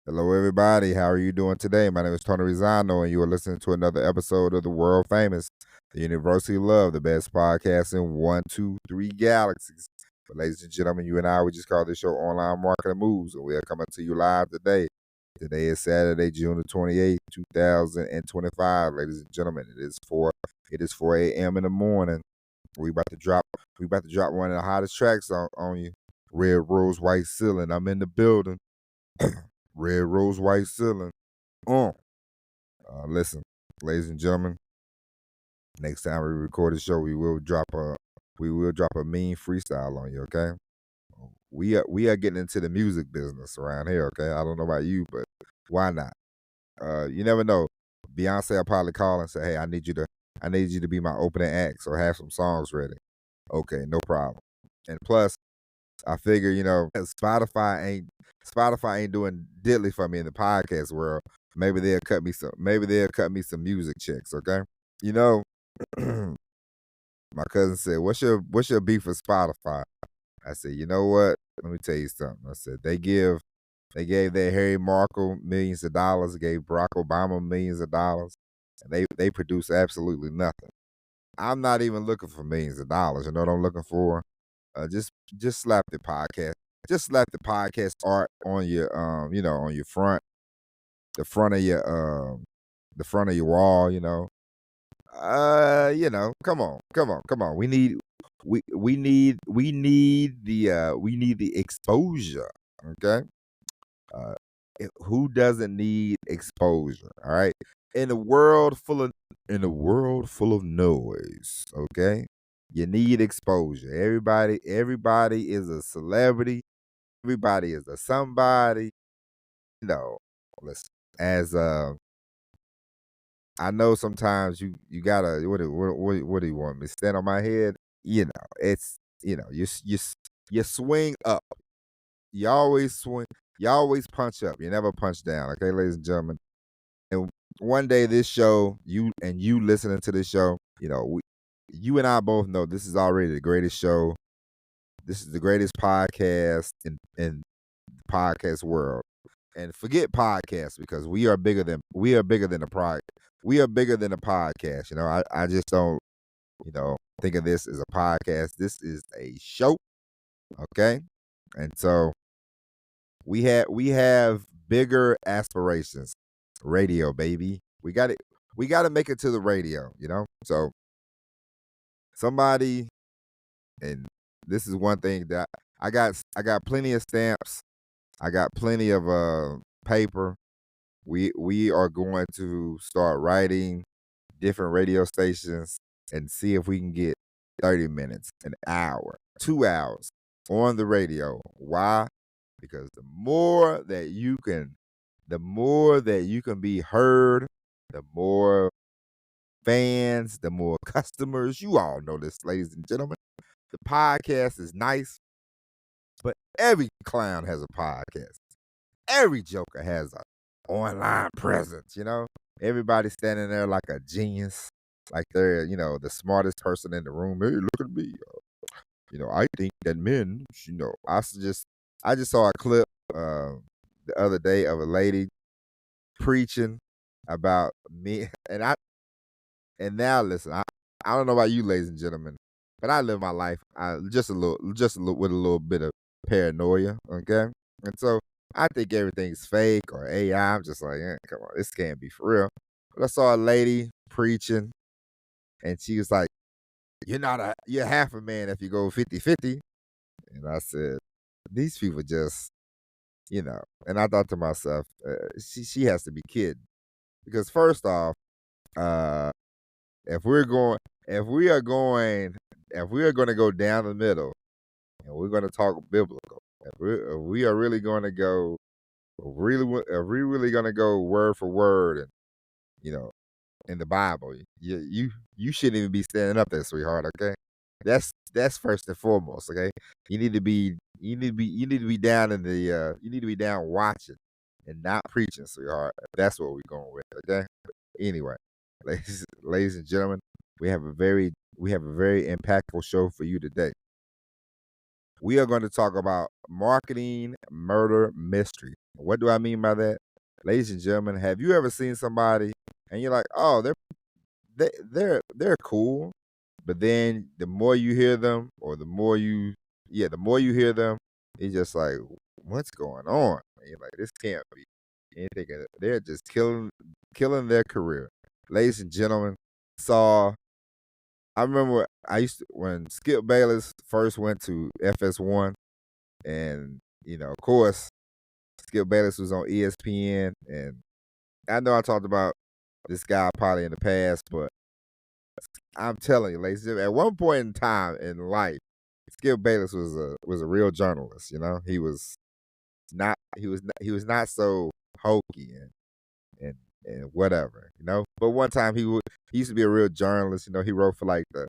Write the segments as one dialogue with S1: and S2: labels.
S1: Hello, everybody. How are you doing today? My name is Tony Rizzano, and you are listening to another episode of the world famous, the University of Love, the best podcast in 1, 2, 3 galaxies. But, ladies and gentlemen, you and I, we just call this show Online Marketing Moves, and we are coming to you live today. Today is Saturday, June the 28th, 2025. Ladies and gentlemen, it is 4 a.m. in the morning. We about to drop one of the hottest tracks on you. Red Rose White Ceiling. I'm in the building. Red Rose White Ceiling. Listen, ladies and gentlemen, next time we record the show, we will drop a mean freestyle on you, okay? We are getting into the music business around here, okay? I don't know about you, but why not? You never know. Beyonce will probably call and say, "Hey, I need you to be my opening act, so have some songs ready." Okay, no problem. And plus, I figure, Spotify ain't doing diddly for me in the podcast world. Maybe they'll cut me some music checks, okay? You know, my cousin said, "What's your beef with Spotify?" I said, "You know what? Let me tell you something." I said, they gave that Harry Markle millions of dollars, gave Barack Obama millions of dollars, and they produce absolutely nothing. I'm not even looking for millions of dollars. You know what I'm looking for? Just slap the podcast. Just slap the podcast art on your on your the front of your wall, come on. We need the exposure. Okay. Who doesn't need exposure? All right. In a world full of noise, okay? You need exposure. Everybody is a celebrity. Everybody is a somebody. Listen, as I know sometimes you gotta what do you want me to stand on my head? It's you swing up. You always swing. You always punch up. You never punch down. Okay, ladies and gentlemen. And one day this show, you listening to this show, you and I both know this is already the greatest show. This is the greatest podcast in the podcast world. And forget podcasts because we are bigger than the product. We are bigger than a podcast. I just don't, think of this as a podcast. This is a show. Okay. And so we have bigger aspirations. Radio, baby. We got it. We got to make it to the radio, So somebody, and this is one thing that I got plenty of stamps. I got plenty of paper. We are going to start writing different radio stations and see if we can get 30 minutes, an hour, 2 hours on the radio. Why? Because the more that you can be heard, the more fans, the more customers. You all know this, ladies and gentlemen. The podcast is nice, but every clown has a podcast. Every joker has an online presence, Everybody's standing there like a genius, like they're, the smartest person in the room. Hey, look at me. I think that men, I just saw a clip the other day of a lady preaching about me, and now listen, I don't know about you, ladies and gentlemen, but I live my life just a little with a little bit of paranoia, okay? And so I think everything's fake or AI. I'm just like, come on, this can't be for real. But I saw a lady preaching, and she was like, you're half a man if you go 50-50. And I said, these people just, and I thought to myself, she has to be kidding. Because first off, if we are going to go down the middle and we're going to talk biblical, if we are really going to go if we really going to go word for word, and in the Bible, you shouldn't even be standing up there, sweetheart. Okay, that's first and foremost. Okay, you need to be down in the you need to be down watching and not preaching, sweetheart. That's what we're going with. Okay. Anyway, ladies and gentlemen, we have a very impactful show for you today. We are going to talk about marketing murder mystery. What do I mean by that? Ladies and gentlemen, have you ever seen somebody and you're like, oh, they're cool, but then the more you hear them, or the more you hear them, it's just like, what's going on? And you're like, this can't be anything. They're just killing their career. Ladies and gentlemen, saw. I remember when Skip Bayless first went to FS1, and of course, Skip Bayless was on ESPN, and I know I talked about this guy probably in the past, but I'm telling you, ladies and gentlemen, at one point in time in life, Skip Bayless was a real journalist. He was not so hokey and and whatever. But one time he used to be a real journalist. He wrote for like the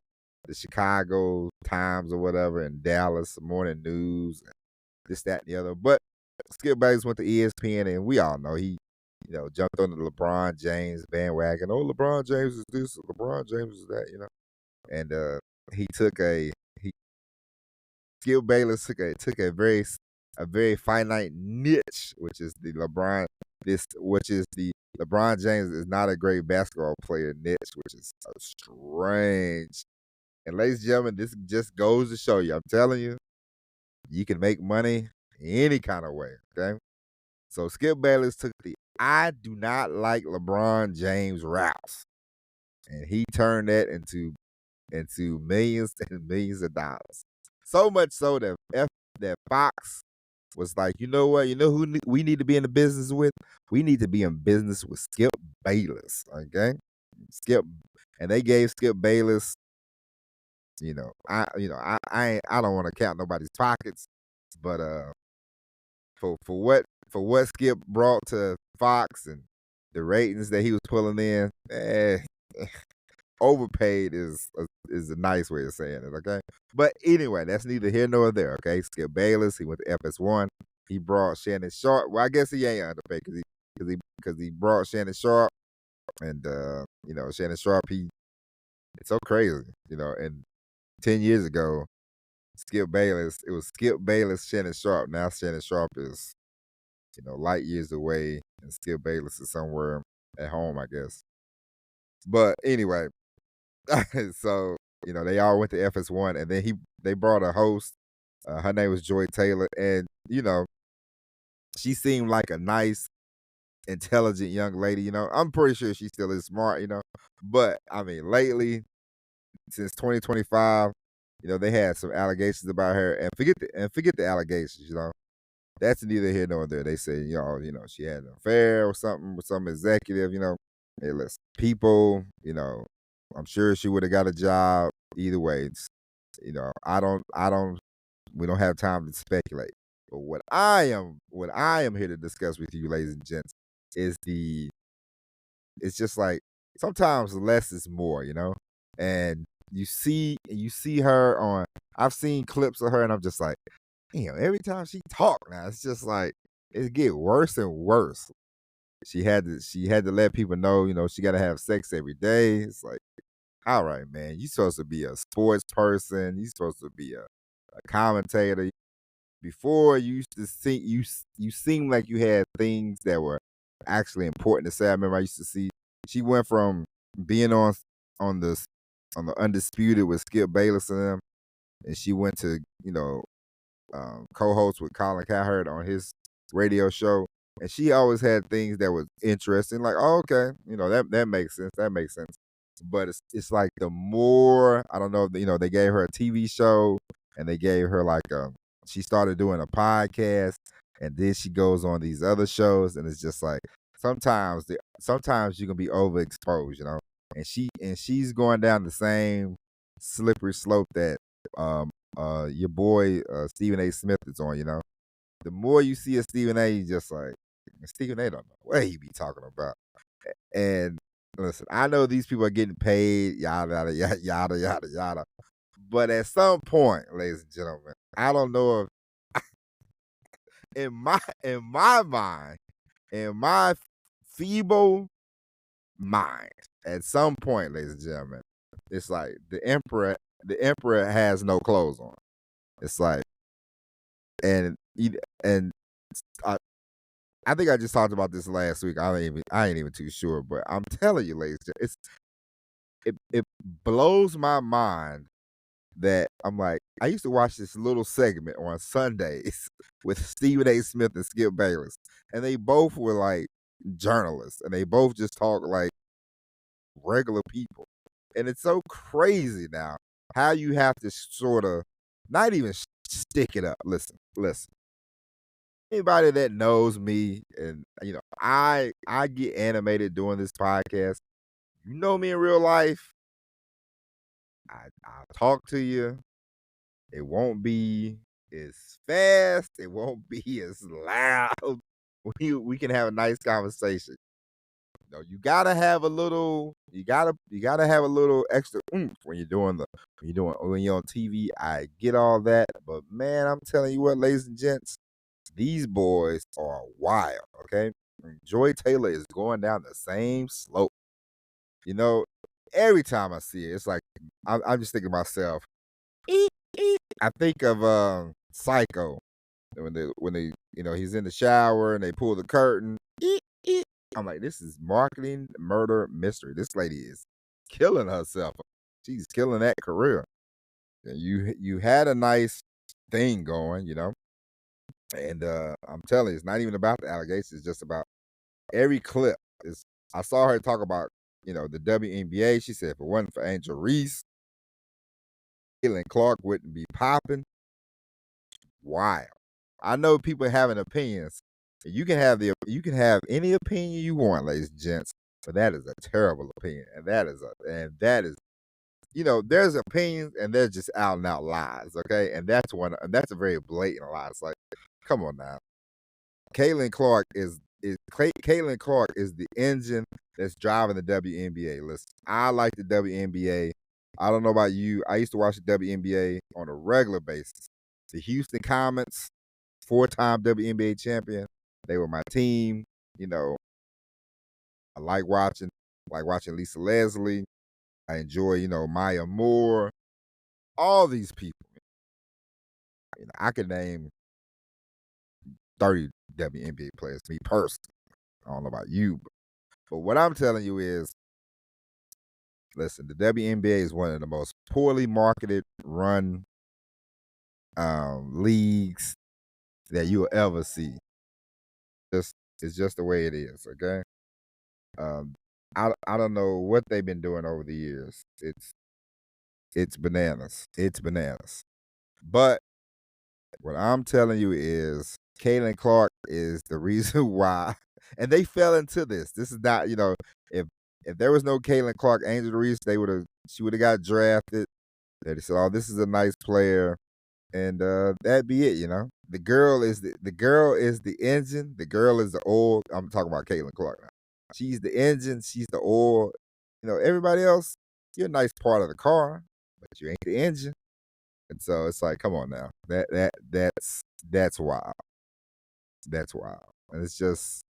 S1: Chicago Times or whatever, and Dallas Morning News, and this, that, and the other. But Skip Bayless went to ESPN, and we all know he jumped on the LeBron James bandwagon. Oh, LeBron James is this, LeBron James is that. And he took a he Skip Bayless took a very finite niche, which is the LeBron James is not a great basketball player niche, which is so strange. And ladies and gentlemen, this just goes to show you, I'm telling you, you can make money any kind of way. Okay. So Skip Bayless took the I do not like LeBron James routes, and he turned that into millions and millions of dollars. So much so that Fox was like, you know what? You know who we need to be in the business with? We need to be in business with Skip Bayless. Okay, Skip, and they gave Skip Bayless. I don't want to count nobody's pockets, but for what Skip brought to Fox and the ratings that he was pulling in, overpaid is a nice way of saying it. Okay, but anyway, that's neither here nor there. Okay, Skip Bayless, he went to FS1. He brought Shannon Sharp. Well, I guess he ain't underpaid because he brought Shannon Sharp, and Shannon Sharp. It's so crazy. And 10 years ago, it was Skip Bayless, Shannon Sharp. Now Shannon Sharp is light years away, and Skip Bayless is somewhere at home, I guess. But anyway, so they all went to FS1, and then they brought a host. Her name was Joy Taylor, and she seemed like a nice, intelligent young lady. I'm pretty sure she still is smart. But I mean, lately, since 2025, they had some allegations about her, and forget the allegations. That's neither here nor there. They say she had an affair or something with some executive. Hey, listen, people. I'm sure she would have got a job either way. I don't. We don't have time to speculate. But what I am here to discuss with you, ladies and gents, is it's just like sometimes less is more, and you see her on. I've seen clips of her, and I'm just like, every time she talk now, it's just like it get worse and worse. She had to let people know, she got to have sex every day. It's like, all right, man, you supposed to be a sports person. You supposed to be a commentator. Before you used to see you seemed like you had things that were actually important to say. I remember I used to see she went from being on the Undisputed with Skip Bayless and them, and she went to co-host with Colin Cowherd on his radio show, and she always had things that was interesting. Like, oh, okay, that makes sense. That makes sense. But it's like the more I don't know, they gave her a TV show, and they gave her like she started doing a podcast, and then she goes on these other shows, and it's just like sometimes you can be overexposed, and she's going down the same slippery slope that your boy Stephen A. Smith is on. The more you see a Stephen A., you just like Stephen A. don't know what he be talking about. And listen, I know these people are getting paid, yada yada yada yada yada yada. But at some point, ladies and gentlemen, I don't know if in my mind, in my feeble mind, at some point, ladies and gentlemen, it's like the emperor has no clothes on. It's like and and I, I think I just talked about this last week. I ain't even too sure, but I'm telling you, ladies, it blows my mind that I'm like, I used to watch this little segment on Sundays with Stephen A. Smith and Skip Bayless, and they both were like journalists, and they both just talk like regular people. And it's so crazy now how you have to sort of not even stick it up. Listen. Anybody that knows me, and I get animated doing this podcast. You know me in real life. I'll talk to you. It won't be as fast. It won't be as loud. We can have a nice conversation. You gotta have a little. You gotta have a little extra oomph when you're on TV. I get all that, but man, I'm telling you what, ladies and gents, these boys are wild. Okay, and Joy Taylor is going down the same slope. You know, every time I see it, it's like I'm just thinking to myself. I think of Psycho when they he's in the shower and they pull the curtain. I'm like, this is marketing murder mystery. This lady is killing herself. She's killing that career. And you had a nice thing going, and I'm telling you, it's not even about the allegations. It's just about every clip. Is I saw her talk about the WNBA. She said if it wasn't for Angel Reese, Caitlin Clark wouldn't be popping. Wild. I know people having opinions. You can have any opinion you want, ladies and gents, but that is a terrible opinion, and that is there's opinions and there's just out and out lies, okay, and that's a very blatant lie. It's like, come on now, Caitlin Clark is the engine that's driving the WNBA. Listen, I like the WNBA. I don't know about you. I used to watch the WNBA on a regular basis. The Houston Comets, 4-time WNBA champion. They were my team. I like watching Lisa Leslie. I enjoy, Maya Moore. All these people. I could name 30 WNBA players, me personally. I don't know about you, but what I'm telling you is, listen, the WNBA is one of the most poorly marketed run leagues that you'll ever see. It's just the way it is, okay? Um, I don't know what they've been doing over the years. It's bananas. It's bananas. But what I'm telling you is Caitlin Clark is the reason why, and they fell into this. This is not, if there was no Caitlin Clark, Angel Reese, she would have got drafted. They said, "Oh, this is a nice player," and that'd be it. The girl is the engine. The girl is the oil. I'm talking about Caitlin Clark now. She's the engine. She's the oil. Everybody else, you're a nice part of the car, but you ain't the engine. And so it's like, come on now. That's wild. That's wild. And it's just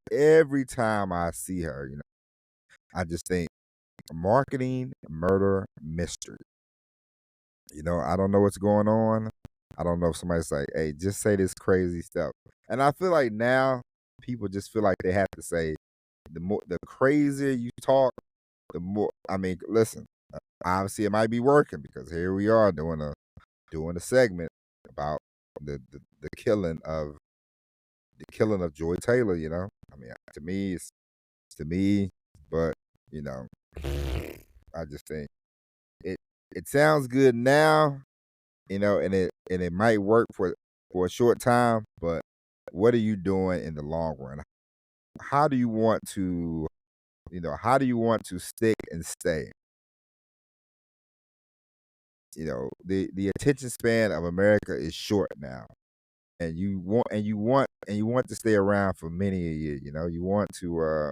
S1: every time I see her, I just think marketing, murder, mystery. I don't know what's going on. I don't know if somebody's like, hey, just say this crazy stuff. And I feel like now people just feel like they have to say the crazier you talk, the more. I mean, listen, obviously it might be working because here we are doing a segment about the killing of Joy Taylor. I mean, to me, it's to me, but you know, I just think it sounds good now, and it might work for a short time, but what are you doing in the long run? How do you want to, stick and stay? The attention span of America is short now, and you want to stay around for many a year. You want to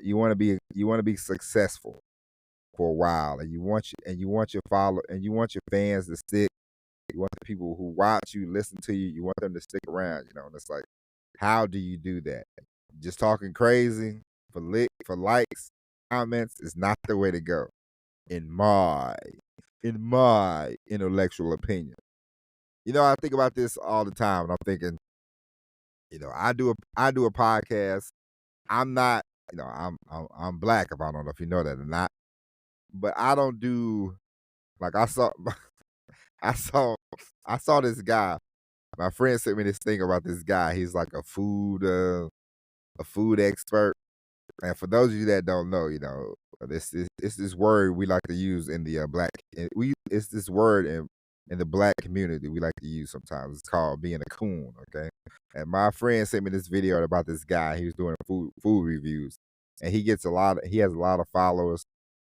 S1: you want to be successful for a while, and you want your fans to stick. You want the people who watch you, listen to you, you want them to stick around. And it's like, how do you do that? Just talking crazy for likes, comments is not the way to go, in my in my intellectual opinion. I think about this all the time, and I'm thinking, I do a podcast. I'm not, I'm black. If I don't know if you know that or not, but I don't do like I saw I saw I saw this guy. My friend sent me this thing about this guy. He's like a food expert. And for those of you that don't know, this is it's this word we like to use in the black. It's this word in the black community we like to use sometimes. It's called being a coon. Okay, and my friend sent me this video about this guy. He was doing food reviews, and he has a lot of followers.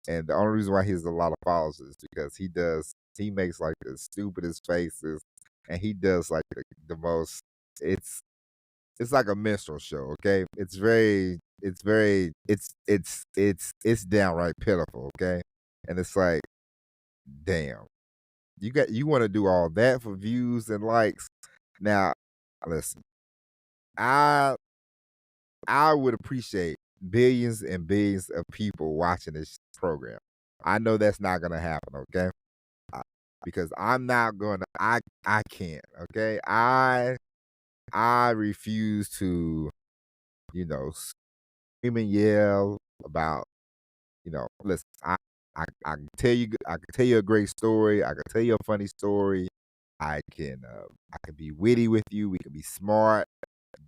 S1: And the only reason why he has a lot of followers is because he makes like the stupidest faces, and he does like the most. It's it's like a minstrel show, okay? It's downright pitiful, okay? And it's like, damn, you want to do all that for views and likes. Now, listen, I I would appreciate billions and billions of people watching this program. I know that's not gonna happen, okay? I- Because I'm not gonna. I can't, okay? I refuse to, scream and yell about, listen, I can tell you a great story. I can tell you a funny story. I can be witty with you. We can be smart.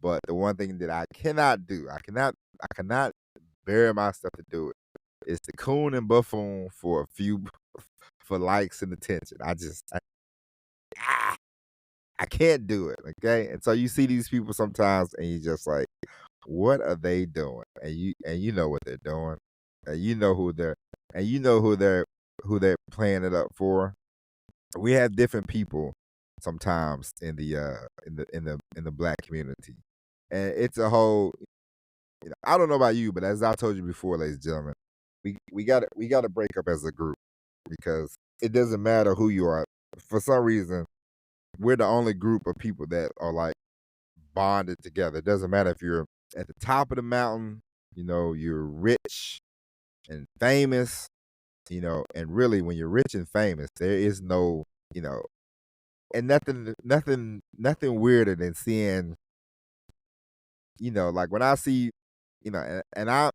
S1: But the one thing that I cannot do, I cannot bury myself to do it, is to coon and buffoon for a few, for likes and attention. Ah, I can't do it. Okay. And so you see these people sometimes and you just like, what are they doing? And you know what they're doing. And you know who they're playing it up for. We have different people sometimes in the black community. And it's a whole, I don't know about you, but as I told you before, ladies and gentlemen, we gotta break up as a group because it doesn't matter who you are. For some reason, we're the only group of people that are like bonded together. It doesn't matter if you're at the top of the mountain, you're rich and famous, and really when you're rich and famous, there is no, you know, and nothing weirder than seeing, like when I see, and I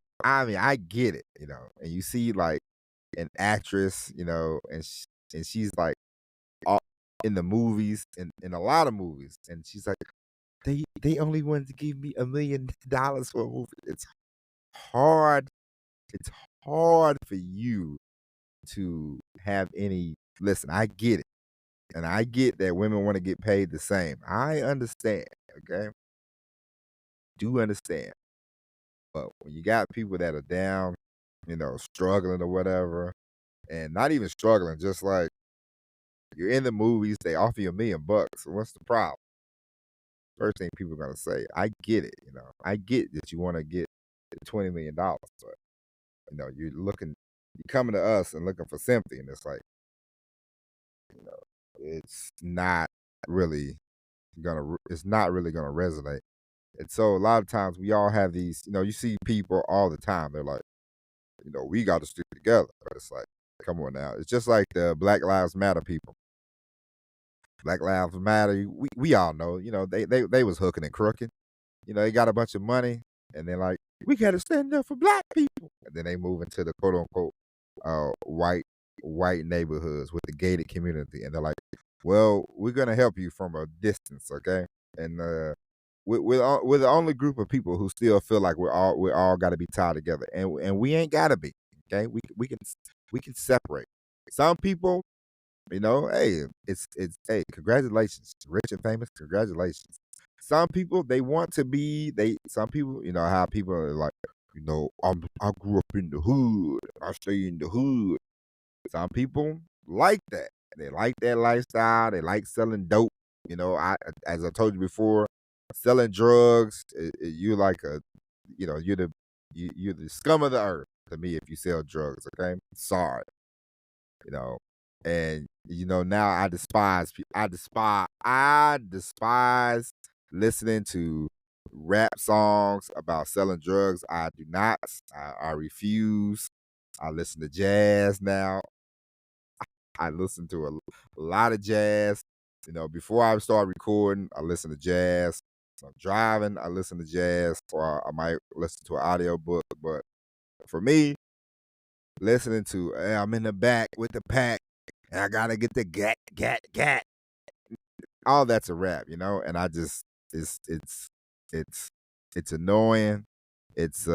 S1: mean, I get it, and you see like an actress, and she's like all in the movies, in a lot of movies, and she's like, they only wanted to give me $1 million for a movie. Hard. It's hard for you to have any. Listen, I get it, and I get that women want to get paid the same. I understand. Okay, do understand. But when you got people that are down, struggling or whatever, and not even struggling, just like you're in the movies, they offer you $1 million. So what's the problem? First thing people are gonna say, I get it. I get that you want to get $20 million, but you're coming to us and looking for sympathy, and it's like, it's not really gonna resonate. And so a lot of times we all have these, you see people all the time. They're like, we got to stick together. But it's like, come on now. It's just like the Black Lives Matter people. Black Lives Matter. We all know. They was hooking and crooking. They got a bunch of money, and they're like, we got to stand up for black people. And then they move into the quote unquote white neighborhoods with the gated community, and they're like, well, we're gonna help you from a distance, okay? And we're the only group of people who still feel like we're all got to be tied together, and we ain't gotta be, okay? We can separate. Some people, hey, it's hey, congratulations, rich and famous, congratulations. Some people they want to be some people, how people are like, I grew up in the hood, I stay in the hood. Some people like that. They like that lifestyle. They like selling dope. As I told you before, selling drugs. You're like you're the scum of the earth to me if you sell drugs. Okay, sorry. You know, and now I despise listening to rap songs about selling drugs. I do not. I refuse. I listen to jazz now. I listen to a lot of jazz. You know, before I start recording, I listen to jazz. If I'm driving, I listen to jazz, or I might listen to an audio book. But for me, listening to I'm in the back with the pack, and I gotta get the gat. All that's a rap, you know, and I just it's it's annoying, it's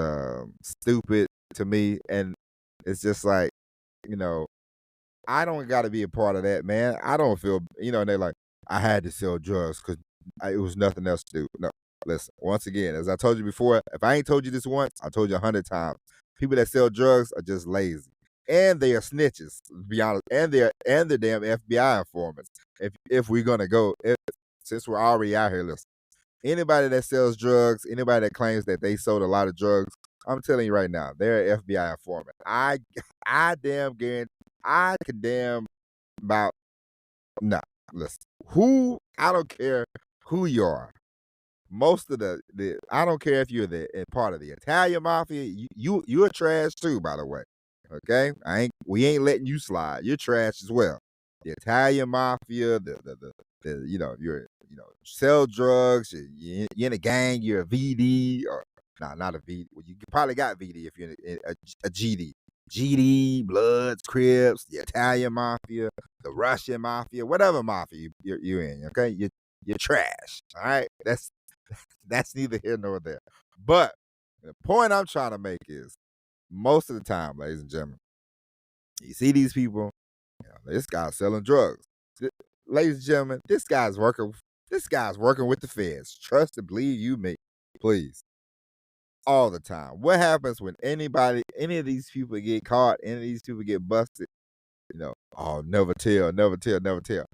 S1: stupid to me, and it's just like, you know, I don't got to be a part of that, man. I don't feel, you know, and they're like, I had to sell drugs because it was nothing else to do. No, listen, once again, as I told you before, if I ain't told you this once, I told you 100 times. People that sell drugs are just lazy. And they are snitches, to be honest. And they're damn FBI informants. If we're gonna go, since we're already out here, listen. Anybody that sells drugs, anybody that claims that they sold a lot of drugs, I'm telling you right now, they're an FBI informant. I damn guarantee I could damn about nah. Listen, who I don't care who you are. Most of the I don't care if you're the part of the Italian mafia. You're trash too, by the way. Okay, we ain't letting you slide. You're trash as well. The Italian mafia, the you know you're sell drugs. You're in a gang. You're a VD or nah, not a VD. Well, you probably got VD if you're a GD. GD, Bloods, Crips, the Italian mafia, the Russian mafia, whatever mafia you're in. Okay, you're trash. All right, that's neither here nor there. But the point I'm trying to make is most of the time, ladies and gentlemen, you see these people, you know, this guy's selling drugs. Ladies and gentlemen, this guy's working with the feds. Trust and believe you me. Please. All the time. What happens when any of these people get caught, any of these people get busted? You know, oh, never tell, never tell, never tell.